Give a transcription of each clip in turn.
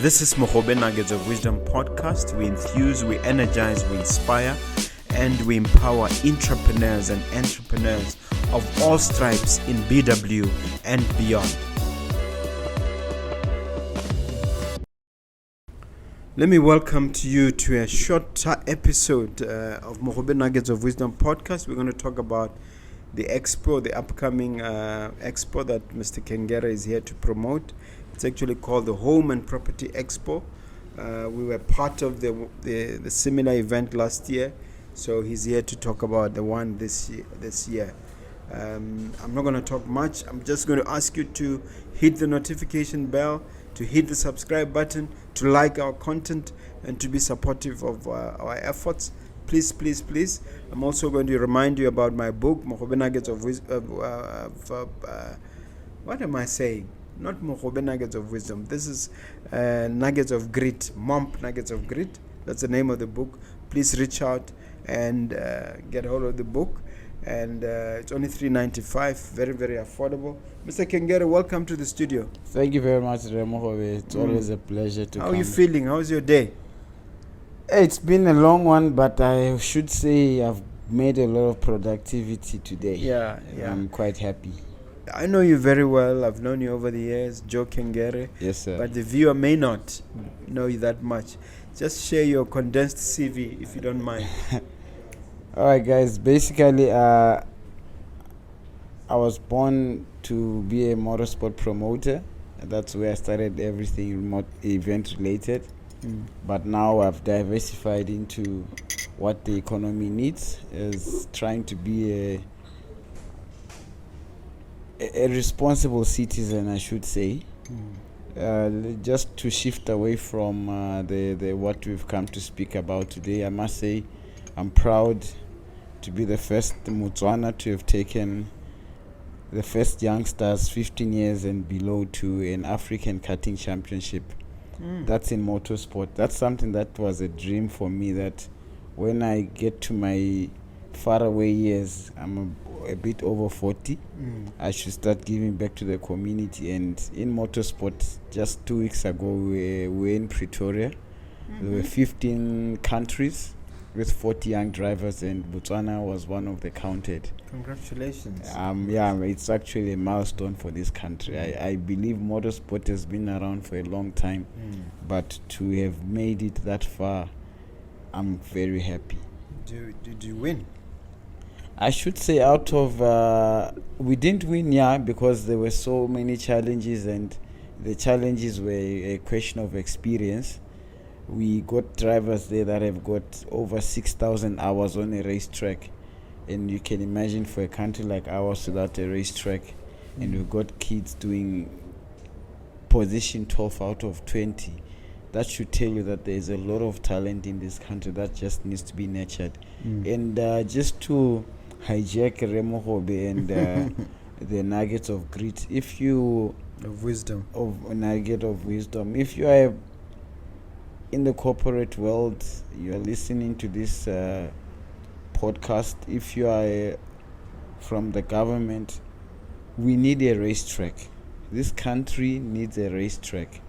This is Mohobe Nuggets of Wisdom podcast. We infuse, we energize, we inspire, and we empower entrepreneurs and entrepreneurs of all stripes in BW and beyond. Let me welcome to you to a short episode of Mohobe Nuggets of Wisdom podcast. We're going to talk about the Expo, the upcoming Expo that Mr. Khengere is here to promote. It's actually called the Home and Property Expo. We were part of the similar event last year, so he's here to talk about the one this year. I'm not going to talk much. I'm just going to ask you to hit the notification bell, to hit the subscribe button, to like our content, and to be supportive of our efforts. Please, please, please. I'm also going to remind you about my book, Mohobe Nuggets of Wisdom. What am I saying? Not Mohobe Nuggets of Wisdom. This is Nuggets of Grit. Momp Nuggets of Grit. That's the name of the book. Please reach out and get hold of the book. And it's only $3.95. Very, very affordable. Mr. Khengere, welcome to the studio. Thank you very much, Remohobe. It's always a pleasure to come. How are you feeling? How's your day? It's been a long one, but I should say I've made a lot of productivity today. Yeah. I'm quite happy. I know you very well. I've known you over the years, Joe Khengere. Yes, sir. But the viewer may not know you that much. Just share your condensed CV, if you don't mind. All right, guys. Basically, I was born to be a motorsport promoter. That's where I started everything remote event related. But now I've diversified into what the economy needs, is trying to be a responsible citizen, I should say. Just to shift away from the what we've come to speak about today, I must say I'm proud to be the first Motswana to have taken the first youngsters 15 years and below to an African karting championship. That's in motorsport. That's something that was a dream for me, that when I get to my faraway years, I'm a bit over 40, I should start giving back to the community. And in motorsport, just 2 weeks ago, we were in Pretoria. There were 15 countries with 40 young drivers, and Botswana was one of the counted. Congratulations. It's actually a milestone for this country. I believe motorsport has been around for a long time, but to have made it that far, I'm very happy. Did you win? I should say out of... we didn't win, because there were so many challenges, and the challenges were a question of experience. We got drivers there that have got over 6,000 hours on a racetrack. And you can imagine for a country like ours without a racetrack, and we've got kids doing position 12 out of 20. That should tell you that there's a lot of talent in this country that just needs to be nurtured. And just to hijack Remohobe and the nuggets of grit, if you... Of wisdom. Of a nugget of wisdom. If you are in the corporate world, you are listening to this podcast, if you are from the government, we need a racetrack. This country needs a racetrack.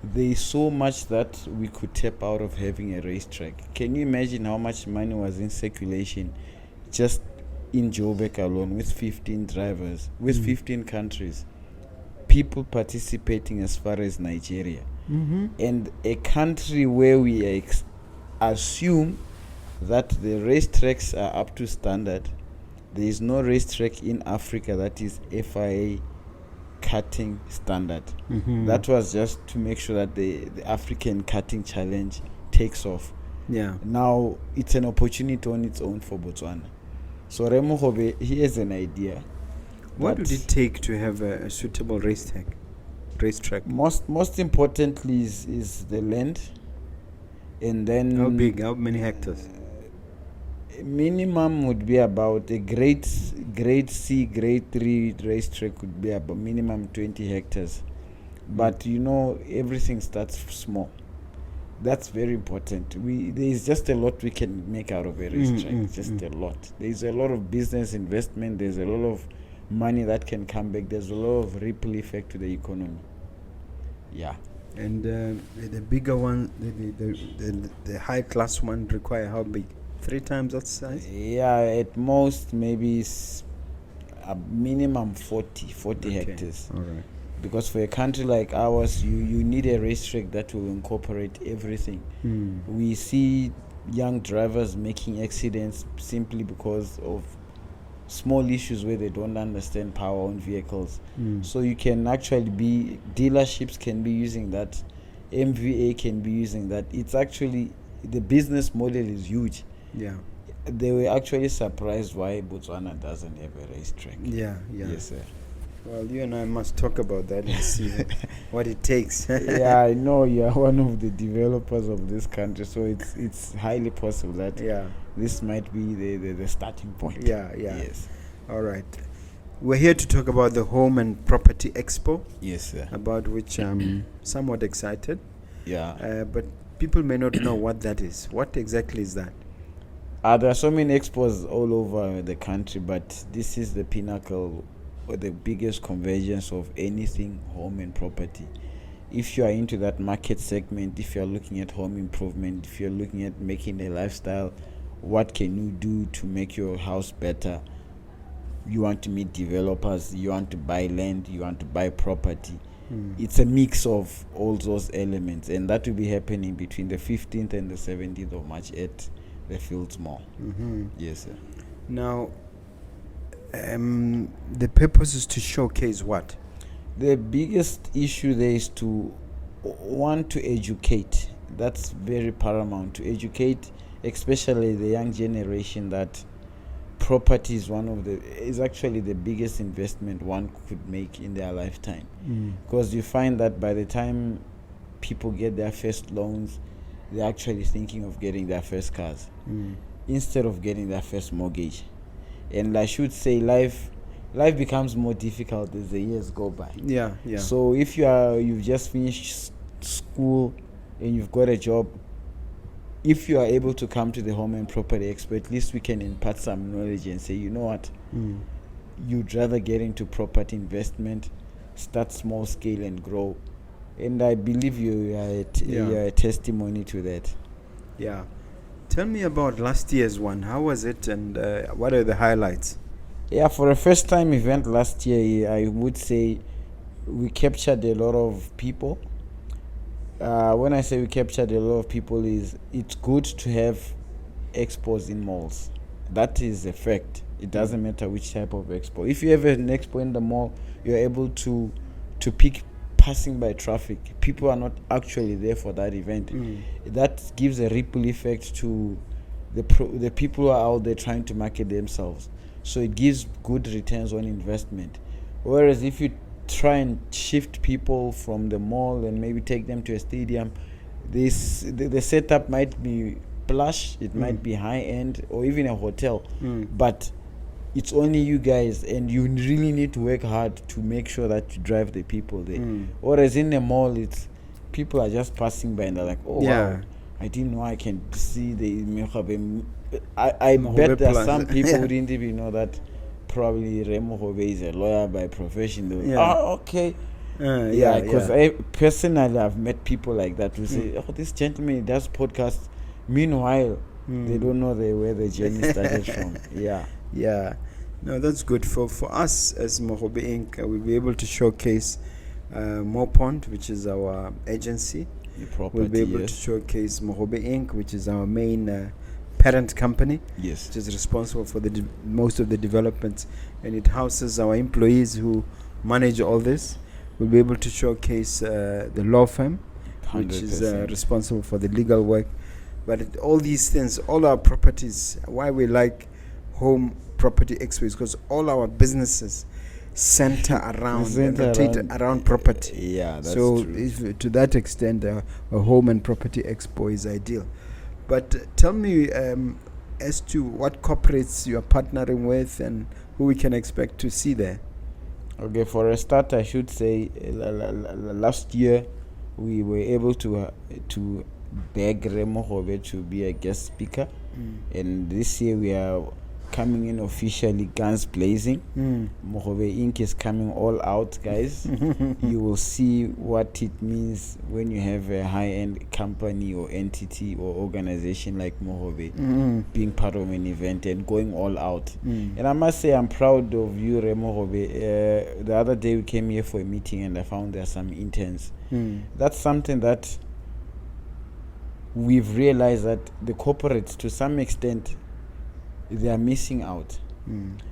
There is so much that we could tap out of having a racetrack. Can you imagine how much money was in circulation just in Joburg alone, with 15 drivers, with 15 countries, people participating as far as Nigeria? And a country where we assume that the racetracks are up to standard. There is no racetrack in Africa that is FIA karting standard. That was just to make sure that the African karting challenge takes off. Now it's an opportunity on its own for Botswana. So Remohobe, here's an idea. What would it take to have a suitable racetrack? Most importantly is the land. And then how big? How many hectares? Minimum would be about a grade C, grade 3 racetrack would be about minimum 20 hectares. But everything starts small. That's very important. There is just a lot we can make out of a racetrack. Just a lot. There's a lot of business investment. There's a lot of money that can come back. There's a lot of ripple effect to the economy. And the bigger one, the high class one, require how big? 3 times that size? Yeah, at most maybe a minimum 40 hectares. All right. Because for a country like ours, you need a racetrack that will incorporate everything. We see young drivers making accidents simply because of small issues where they don't understand power on vehicles. So you can actually dealerships can be using that, MVA can be using that. It's actually, the business model is huge. Yeah. They were actually surprised why Botswana doesn't have a racetrack. Yeah. Yes, sir. Well, you and I must talk about that and see what it takes. Yeah, I know you are one of the developers of this country, so it's highly possible that this might be the starting point. Yeah. Yes. All right. We're here to talk about the Home and Property Expo. Yes, sir. About which I'm somewhat excited. Yeah. But people may not know what that is. What exactly is that? There are so many expos all over the country, but this is the pinnacle or the biggest convergence of anything home and property. If you are into that market segment, if you are looking at home improvement, if you're looking at making a lifestyle, what can you do to make your house better? You want to meet developers, you want to buy land, you want to buy property. It's a mix of all those elements, and that will be happening between the 15th and the 17th of March at the Fields Mall. Yes, sir. Now, the purpose is to showcase what? The biggest issue there is to want to educate. That's very paramount, to educate especially the young generation that property is actually the biggest investment one could make in their lifetime. Because you find that by the time people get their first loans, they're actually thinking of getting their first cars instead of getting their first mortgage. And I should say life becomes more difficult as the years go by. Yeah. So if you've just finished school and you've got a job, if you are able to come to the Home and Property Expo, at least we can impart some knowledge and say, you know what, you'd rather get into property investment, start small scale and grow. And I believe you are a testimony to that. Yeah. Tell me about last year's one. How was it, and what are the highlights? Yeah, for a first time event last year, I would say we captured a lot of people. When I say we captured a lot of people, it's good to have expos in malls. That is a fact. It doesn't matter which type of expo. If you have an expo in the mall, you're able to pick passing by traffic. People are not actually there for that event. That gives a ripple effect to the people who are out there trying to market themselves. So it gives good returns on investment. Whereas if you try and shift people from the mall and maybe take them to a stadium, the setup might be plush, it might be high end, or even a hotel, but it's only you guys, and you really need to work hard to make sure that you drive the people there. Whereas in the mall, it's people are just passing by and they're like, oh wow, I didn't know I can see the Mogobe. I bet there are some people who didn't even know that probably Remo Hobe is a lawyer by profession. Okay. Because I personally have met people like that who say, oh, this gentleman does podcasts. Meanwhile, they don't know where the journey started from. Yeah. No, that's good. For us as Mogobe Inc., we'll be able to showcase Mopond, which is our agency. We'll be able to showcase Mogobe Inc., which is our main parent company, which is responsible for most of the developments, and it houses our employees who manage all this. We'll be able to showcase the law firm, 100%. Which is responsible for the legal work. But all these things, all our properties, why we like Home Property Expo is because all our businesses center around property. Yeah, that's so true. To that extent, a Home and Property Expo is ideal. But tell me as to what corporates you are partnering with and who we can expect to see there. Okay, for a start, I should say last year we were able to beg Remo Hobe to be a guest speaker, and this year we are coming in officially, guns blazing. Mogobe Inc. is coming all out, guys. You will see what it means when you have a high-end company or entity or organization like Mogobe being part of an event and going all out. And I must say, I'm proud of you, Mogobe. The other day we came here for a meeting and I found there are some interns. That's something that we've realized that the corporates, to some extent, they are missing out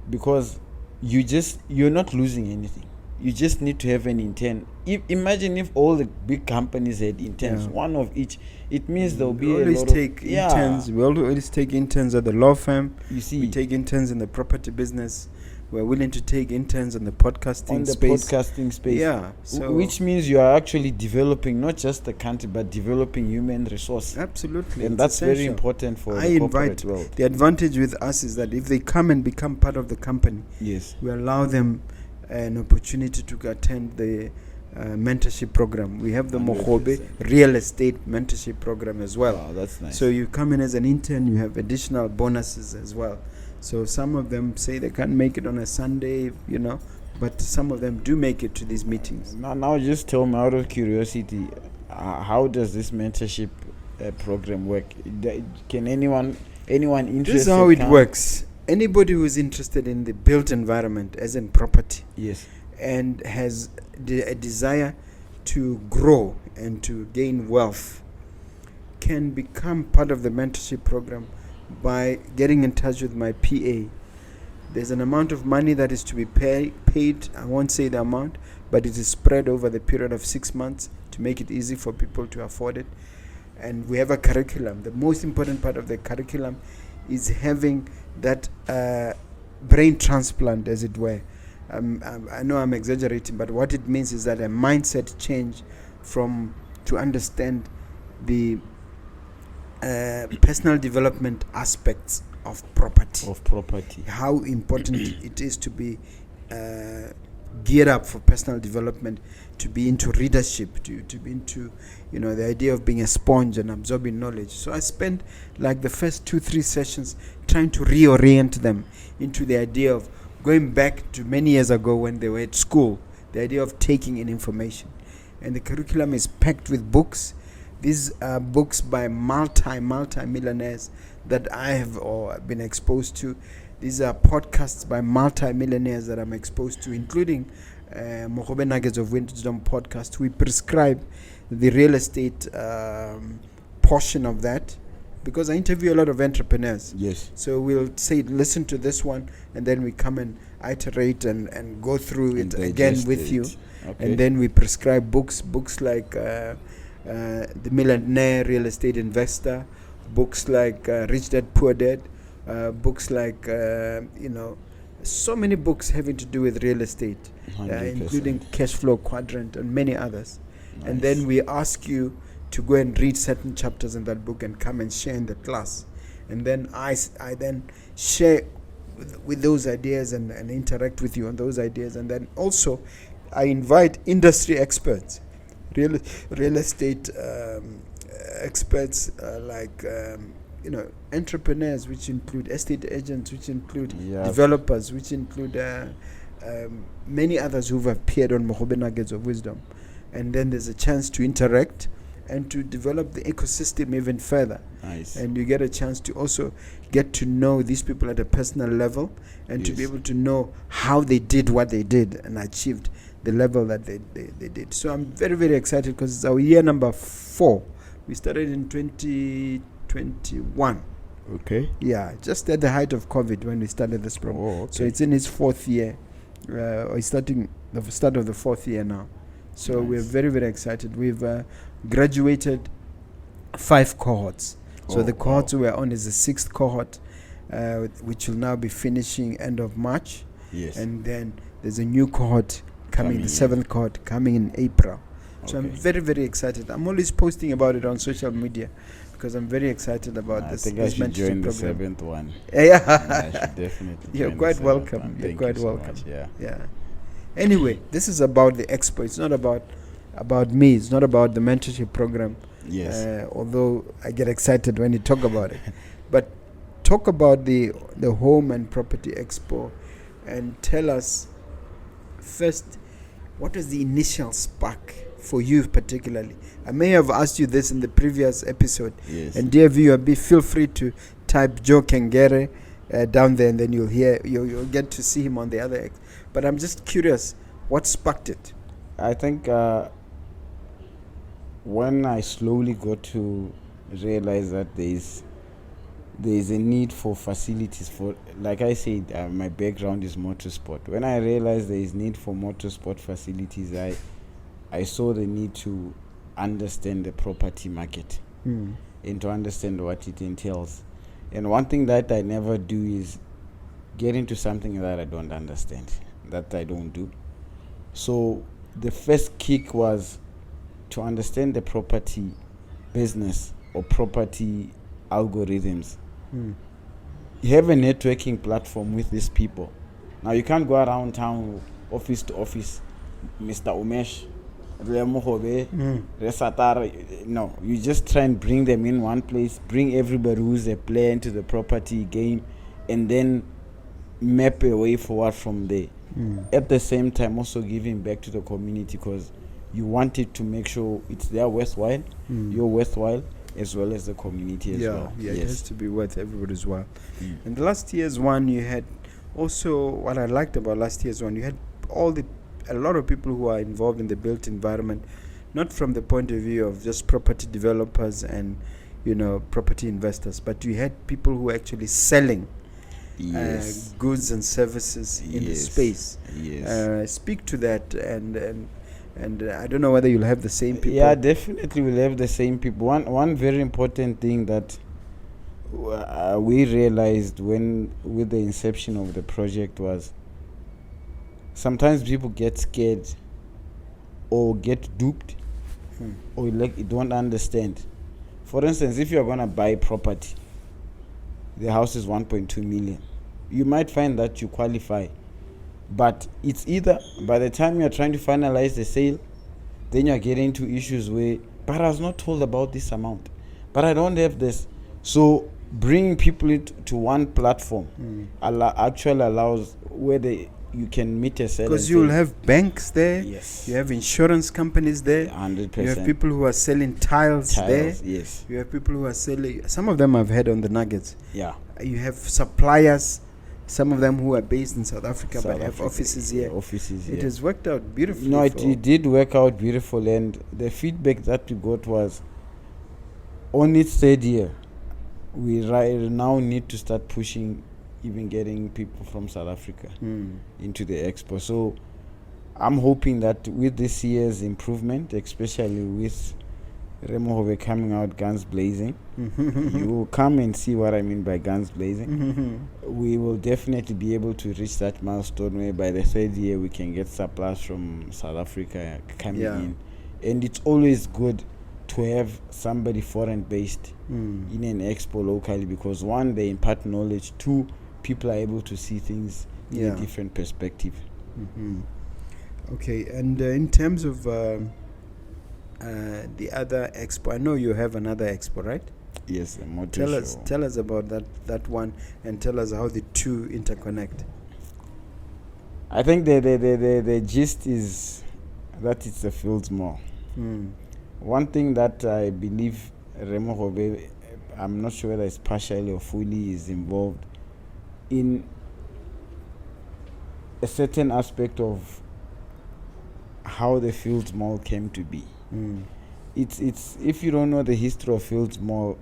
because you're not losing anything. You just need to have an intern. Imagine if all the big companies had interns, one of each. It means there'll be a lot take interns. We always take interns at the law firm. You see, we take interns in the property business. We're willing to take interns on the podcasting space. Yeah. So which means you are actually developing not just the country, but developing human resource. Absolutely. And that's essential. Very important for the corporate world. The advantage with us is that if they come and become part of the company, we allow them an opportunity to attend the mentorship program. We have the Mogobe real estate mentorship program as well. Wow, that's nice. So you come in as an intern, you have additional bonuses as well. So some of them say they can't make it on a Sunday, but some of them do make it to these meetings. Now just tell me, out of curiosity, how does this mentorship program work? Can anyone interested? This is how it works. Anybody who is interested in the built environment, as in property, and has a desire to grow and to gain wealth, can become part of the mentorship program by getting in touch with my PA. There's an amount of money that is to be paid. I won't say the amount, but it is spread over the period of 6 months to make it easy for people to afford it. And we have a curriculum. The most important part of the curriculum is having that brain transplant, as it were. I know I'm exaggerating, but what it means is that a mindset change to understand the personal development aspects of property. How important it is to be geared up for personal development, to be into readership, to be into the idea of being a sponge and absorbing knowledge. So I spent like the first 2-3 sessions trying to reorient them into the idea of going back to many years ago when they were at school, the idea of taking in information. And the curriculum is packed with books. These are books by multi-millionaires that I have been exposed to. These are podcasts by multi-millionaires that I'm exposed to, including Mogobe Nuggets of Wisdom podcast. We prescribe the real estate portion of that because I interview a lot of entrepreneurs. Yes. So we'll say, listen to this one, and then we come and iterate and go through it again with you. Okay. And then we prescribe books like The Millionaire Real Estate Investor, books like Rich Dad Poor Dad, books like so many books having to do with real estate, including Cash Flow Quadrant and many others. Nice. And then we ask you to go and read certain chapters in that book and come and share in the class. And then I then share with those ideas and interact with you on those ideas. And then also I invite industry experts, real estate experts like entrepreneurs, which include estate agents, which include developers, which include many others who've appeared on Mogobe Nuggets of Wisdom. And then there's a chance to interact and to develop the ecosystem even further. Nice. And you get a chance to also get to know these people at a personal level and to be able to know how they did what they did and achieved the level that they did. So I'm very, very excited because it's our year number 4. We started in 2021. Okay. Yeah, just at the height of COVID when we started this program. Oh, okay. So it's in its 4th year. It's starting the start of the 4th year now. So we're very, very excited. We've graduated 5 cohorts. So the cohorts we're on is the 6th cohort, which will now be finishing end of March. Yes. And then there's a new cohort coming the 7th cohort coming in April. So I'm very, very excited. I'm always posting about it on social media because I'm very excited about this. I think I should join the program. 7th one. Yeah. I should definitely. You're quite welcome. You're quite welcome. Yeah. Anyway, this is about the Expo. It's not about me. It's not about the mentorship program. Yes. Although I get excited when you talk about it, but talk about the Home and Property Expo, and tell us first, what was the initial spark for you particularly? I may have asked you this in the previous episode. Yes. And dear viewer, feel free to type Joe Khengere down there, and then you'll get to see him on the other. But I'm just curious, what sparked it? I think when I slowly got to realize that there is a need for facilities for, like I said, my background is motorsport. When I realized there is need for motorsport facilities, I saw the need to understand the property market and to understand what it entails. And one thing that I never do is get into something that I don't understand, that I don't do. So the first kick was to understand the property business or property algorithms. You have a networking platform with these people. Now you can't go around town, office to office, Mr. Umesh, no, you just try and bring them in one place, bring everybody who's a player into the property game, and then map a way forward from there. At the same time, also giving back to the community, because you wanted to make sure it's their worthwhile, you're worthwhile, as well as the community as well. Yeah, it has to be worth everybody's while. And the last year's one, you had also, what I liked about last year's one, you had a lot of people who are involved in the built environment, not from the point of view of just property developers and property investors, but you had people who were actually selling goods and services in the space. Speak to that, and I don't know whether you'll have the same people. Yeah, definitely we'll have the same people. One very important thing that we realized with the inception of the project was sometimes people get scared or get duped or don't understand. For instance, if you're going to buy property, the house is 1.2 million. You might find that you qualify, but it's either by the time you're trying to finalize the sale, then you're getting into issues where, but I was not told about this amount, but I don't have this. So bringing people to one platform actually allows where you can meet a seller. Because you will have banks there. Yes. You have insurance companies there. 100%. You have people who are selling tiles there. Yes. You have people who are selling. Some of them I've had on the Nuggets. Yeah. You have suppliers. Some of them who are based in South Africa but have offices here. It has worked out beautifully. No, it did work out beautiful, and the feedback that we got was, on its third year, we now need to start pushing, even getting people from South Africa into the Expo. So I'm hoping that with this year's improvement, especially with Remo Hove coming out guns blazing, you will come and see what I mean by guns blazing. We will definitely be able to reach that milestone where by the third year we can get supplies from South Africa coming in. And it's always good to have somebody foreign based in an expo locally, because one, they impart knowledge, two, people are able to see things in a different perspective. Okay, and in terms of the other expo, I know you have another expo, right? Yes, the motor show. Tell us about that one, and tell us how the two interconnect. I think the gist is that it's a Fields Mall. One thing that I believe Remo Hove, I'm not sure whether it's partially or fully, is involved in a certain aspect of how the Fields Mall came to be. It's if you don't know the history of Fields Mall,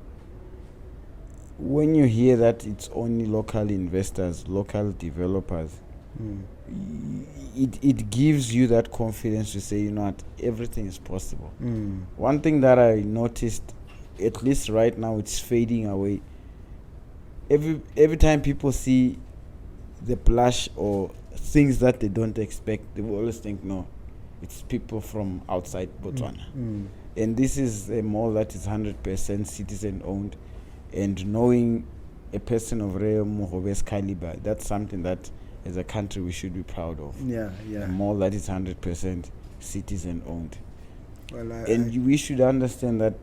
when you hear that it's only local investors, local developers, it gives you that confidence to say, you know what, everything is possible. One thing that I noticed, at least right now, it's fading away. Every time people see the plush or things that they don't expect, they will always think, no, it's people from outside Botswana. And this is a mall that is 100% citizen owned, and knowing a person of Remo Hove's caliber, that's something that as a country we should be proud of. A mall that is 100% citizen owned. We should understand that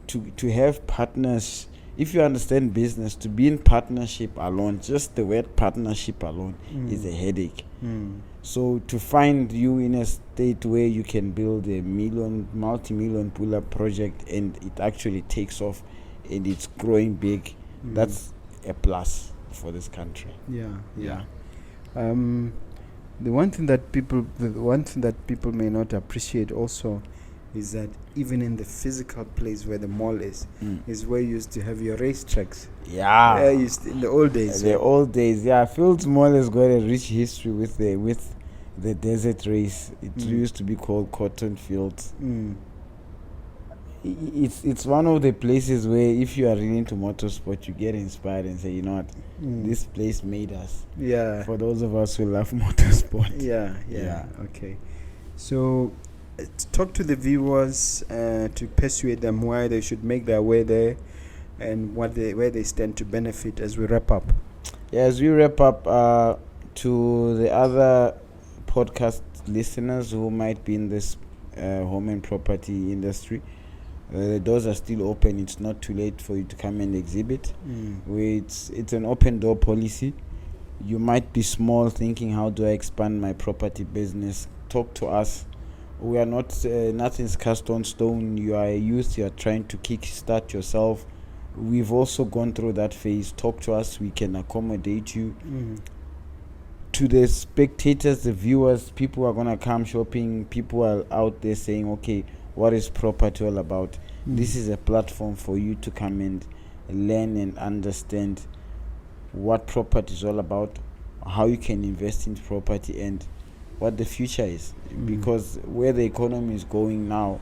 to have partners if you understand business, to be in partnership alone, just the word partnership alone is a headache. So to find you in a state where you can build a multi-million pull-up project and it actually takes off and it's growing big, that's a plus for this country. Yeah. The one thing that people may not appreciate also is that even in the physical place where the mall is where you used to have your race tracks. Yeah. In the old days. The old days, Fields Mall has got a rich history with the desert race. It used to be called Cotton Fields. It's one of the places where if you are really into motorsport, you get inspired and say, you know what, this place made us. Yeah. For those of us who love motorsport. Yeah. Okay. So, talk to the viewers to persuade them why they should make their way there and where they stand to benefit as we wrap up. Yeah, as we wrap up, to the other podcast listeners who might be in this home and property industry, the doors are still open. It's not too late for you to come and exhibit. It's an open door policy. You might be small, thinking, how do I expand my property business? Talk to us. We are not, nothing's cast on stone. You are a youth, you are trying to kickstart yourself. We've also gone through that phase. Talk to us, we can accommodate you. To the spectators, the viewers, people are going to come shopping. People are out there saying, okay, what is property all about? This is a platform for you to come and learn and understand what property is all about, how you can invest in property, and what the future is. Because where the economy is going now,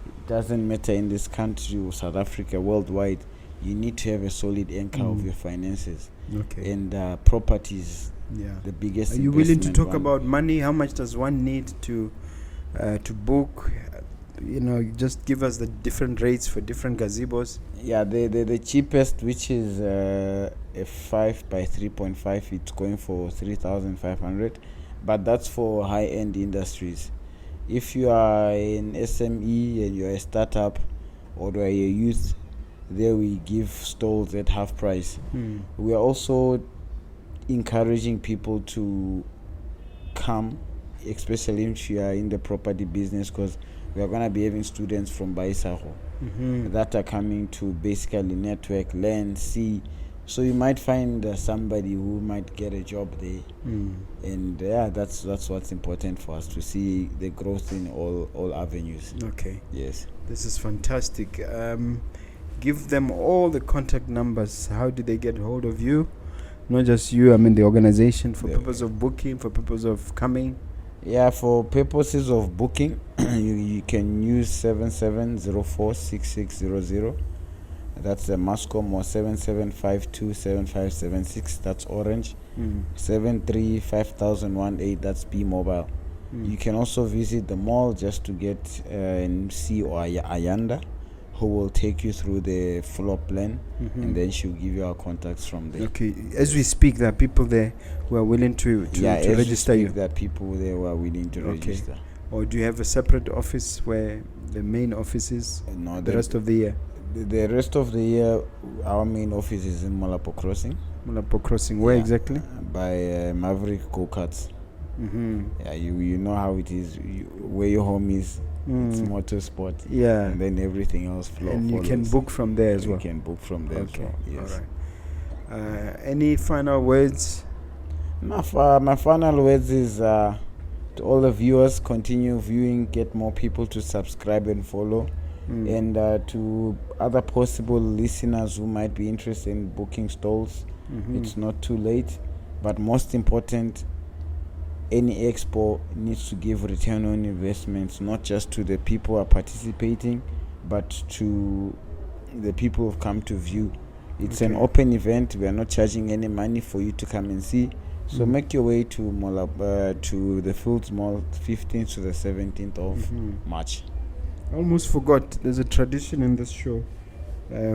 it doesn't matter in this country or South Africa, worldwide, you need to have a solid anchor of your finances. Okay. And properties, the biggest. Are you willing to talk about money? How much does one need to book? Just give us the different rates for different gazebos. Yeah, the cheapest, which is a 5 by 3.5, it's going for 3,500, but that's for high-end industries. If you are an SME and you're a startup or you're a youth, there we give stalls at half price. We are also encouraging people to come, especially if you are in the property business, because we are going to be having students from Baisaho that are coming to basically network, learn, see. So you might find somebody who might get a job there. And that's what's important for us, to see the growth in all avenues. Okay. Yes. This is fantastic. Give them all the contact numbers. How do they get hold of you? Not just you, the organization, for purpose of booking, for purpose of coming. Yeah, for purposes of booking, you can use 77046600. That's the Mascom, or 77527576. That's Orange. 735018. That's B Mobile. You can also visit the mall just to get MC or Ayanda, who will take you through the floor plan, and then she'll give you our contacts from there. Okay. As we speak, there are people there who are willing to register you. There are people there who are willing to register. Or do you have a separate office where the main office is? No, the rest of the year. The rest of the year, our main office is in Molapo Crossing. Molapo Crossing, where exactly? By Maverick Go-Karts. Yeah, you know how it is. Where your home is, it's motorsport. Yeah. And then everything else follows. And you can book from there as well. You can book from there as well. Yes. All right. Any final words? My final words is to all the viewers, continue viewing, get more people to subscribe and follow. And to other possible listeners who might be interested in booking stalls, it's not too late. But most important, any expo needs to give return on investments, not just to the people who are participating, but to the people who've come to view. It's an open event. We are not charging any money for you to come and see. So make your way to to the Fields Mall, 15th to the 17th of March. I almost forgot. There's a tradition in this show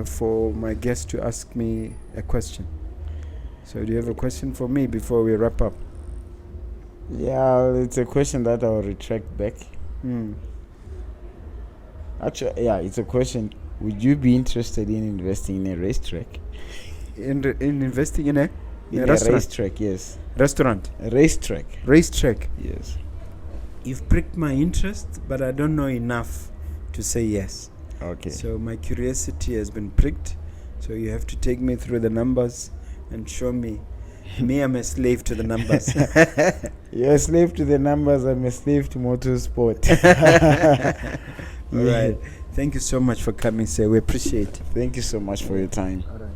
for my guests to ask me a question. So do you have a question for me before we wrap up? Yeah, it's a question that I'll retract back. Actually, it's a question. Would you be interested in investing in a racetrack? In investing in a restaurant? Racetrack, yes. Restaurant? A racetrack. Racetrack? Yes. You've pricked my interest, but I don't know enough to say yes. Okay. So my curiosity has been pricked. So you have to take me through the numbers and show me. Me, I'm a slave to the numbers. You're a slave to the numbers. I'm a slave to motorsport. All right. Thank you so much for coming, sir. We appreciate it. Thank you so much for your time. All right.